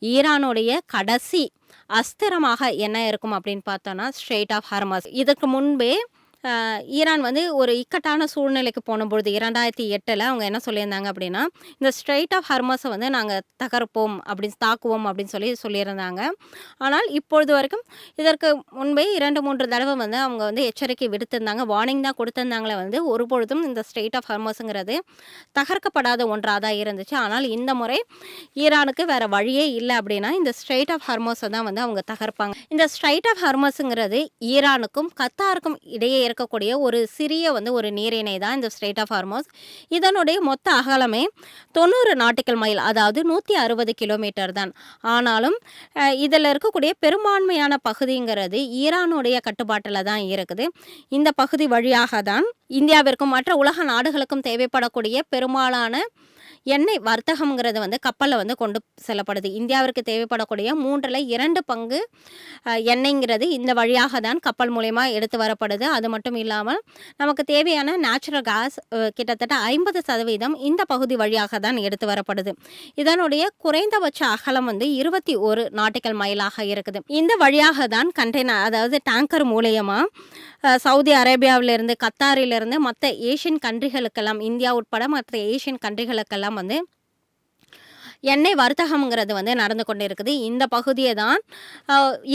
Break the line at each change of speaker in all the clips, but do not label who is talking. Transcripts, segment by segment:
ஈரானுடைய கடைசி அஸ்திரமாக என்ன இருக்கும் அப்படின்னு பார்த்தோன்னா, ஸ்ட்ரெய்ட் ஆஃப் ஹார்மஸ். இதற்கு முன்பே ஈரான் வந்து ஒரு இக்கட்டான சூழ்நிலைக்கு போனபொழுது 2008ல் அவங்க என்ன சொல்லியிருந்தாங்க அப்படின்னா, இந்த ஸ்ட்ரெய்ட் ஆஃப் ஹார்மஸை வந்து நாங்கள் தகர்ப்போம் அப்படின்னு தாக்குவோம் அப்படின்னு சொல்லியிருந்தாங்க. ஆனால் இப்பொழுது வரைக்கும் இதற்கு முன்பே 2, 3 தடவை வந்து அவங்க வந்து எச்சரிக்கை விடுத்திருந்தாங்க. வார்னிங் தான் கொடுத்திருந்தாங்களே வந்து ஒருபொழுதும் இந்த ஸ்ட்ரெய்ட் ஆஃப் ஹார்மஸ்ங்கிறது தகர்க்கப்படாத ஒன்றா தான் இருந்துச்சு. ஆனால் இந்த முறை ஈரானுக்கு வேற வழியே இல்ல அப்படின்னா, இந்த ஸ்ட்ரெய்ட் ஆஃப் ஹார்மஸ தான் வந்து அவங்க தகர்ப்பாங்க. இந்த ஸ்ட்ரெய்ட் ஆஃப் ஹார்மஸ்ங்கிறது ஈரானுக்கும், கத்தாருக்கும் இடையே இருக்கக்கூடிய ஒரு சிறிய வந்து ஒரு நீரிணை தான் இந்த ஸ்ட்ரெய்ட் ஆஃப் ஹார்மஸ். இதனுடைய மொத்த அகலமே 90 நாட்டிக்கல் மைல், அதாவது 160 கிலோமீட்டர் தான். ஆனாலும் இதில இருக்கக்கூடிய பெரும்பான்மையான பகுதிங்கிறது ஈரானுடைய கட்டுப்பாட்டில தான் இருக்குது. இந்த பகுதி வழியாக தான் இந்தியாவிற்கும் மற்ற உலக நாடுகளுக்கும் தேவைப்படக்கூடிய பெரும்பாலான எண்ணெய் வர்த்தகம்ங்கிறது வந்து கப்பல்ல வந்து கொண்டு செல்லப்படுது. இந்தியாவிற்கு தேவைப்படக்கூடிய 3ல் 2 பங்கு எண்ணெய்ங்கிறது இந்த வழியாக தான் கப்பல் மூலியமா எடுத்து வரப்படுது. அது மட்டும் இல்லாமல் நமக்கு தேவையான நேச்சுரல் கேஸ் கிட்டத்தட்ட 50% இந்த பகுதி வழியாக தான் எடுத்து வரப்படுது. இதனுடைய குறைந்தபட்ச அகலம் வந்து 21 நாட்டிக்கல் மைலாக இருக்குது. இந்த வழியாக தான் கண்டெய்னர், அதாவது டேங்கர் மூலியமா சவுதி அரேபியாவிலிருந்து, கத்தாரிலிருந்து மற்ற ஏஷியன் கண்ட்ரிகளுக்கெல்லாம், இந்தியா உட்பட மற்ற ஏஷியன் கண்ட்ரிகளுக்கெல்லாம் வந்து எண்ணெய் வர்த்தகம்ங்கிறது வந்து நடந்து கொண்டு இருக்குது. இந்த பகுதியை தான்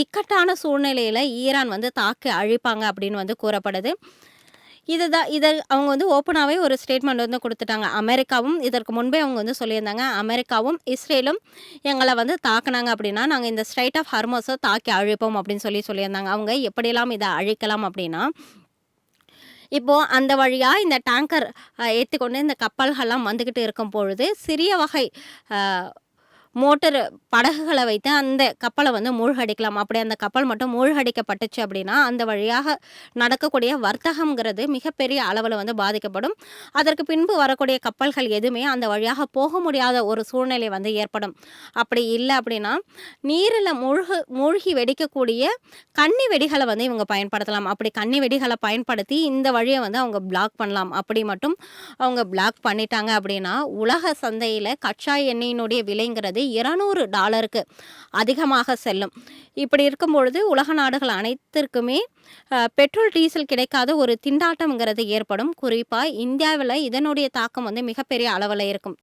இக்கட்டான சூழ்நிலையில் ஈரான் வந்து தாக்கி அழிப்பாங்க அப்படின்னு வந்து கூறப்படுது. இதை அவங்க வந்து ஓப்பனாகவே ஒரு ஸ்டேட்மெண்ட் வந்து கொடுத்துட்டாங்க. அமெரிக்காவும் இதற்கு முன்பே அவங்க வந்து சொல்லியிருந்தாங்க, அமெரிக்காவும் இஸ்ரேலும் எங்களை வந்து தாக்குனாங்க அப்படின்னா நாங்கள் இந்த ஸ்ட்ரெய்ட் ஆஃப் ஹார்மஸை தாக்கி அழிப்போம் அப்படின்னு சொல்லியிருந்தாங்க. அவங்க எப்படியெல்லாம் இதை அழிக்கலாம் அப்படின்னா, இப்போது அந்த வழியாக இந்த டேங்கர் ஏற்றிக்கொண்டு இந்த கப்பல்கள்லாம் வந்துக்கிட்டு இருக்கும் பொழுது சிறிய வகை மோட்டர் படகுகளை வைத்து அந்த கப்பலை வந்து மூழ்கடிக்கலாம். அப்படி அந்த கப்பல் மட்டும் மூழ்கடிக்கப்பட்டுச்சு அப்படின்னா அந்த வழியாக நடக்கக்கூடிய வர்த்தகம்ங்கிறது மிகப்பெரிய அளவில் வந்து பாதிக்கப்படும். அதற்கு பின்பு வரக்கூடிய கப்பல்கள் எதுவுமே அந்த வழியாக போக முடியாத ஒரு சூழ்நிலை வந்து ஏற்படும். அப்படி இல்லை அப்படின்னா நீரில் மூழ்கி வெடிக்கக்கூடிய கன்னி வெடிகளை வந்து இவங்க பயன்படுத்தலாம். அப்படி கன்னி வெடிகளை பயன்படுத்தி இந்த வழியை வந்து அவங்க பிளாக் பண்ணலாம். அப்படி மட்டும் அவங்க பிளாக் பண்ணிட்டாங்க அப்படின்னா உலக சந்தையில் கச்சா எண்ணெயினுடைய விலைங்கிறது $200 அதிகமாக செல்லும். இப்படி இருக்கும் பொழுது உலக நாடுகள் அனைத்திற்குமே பெட்ரோல், டீசல் கிடைக்காத ஒரு திண்டாட்டம்ங்கிறது ஏற்படும். குறிப்பாக இந்தியாவில் இதனுடைய தாக்கம் வந்து மிகப்பெரிய அளவில் இருக்கும்.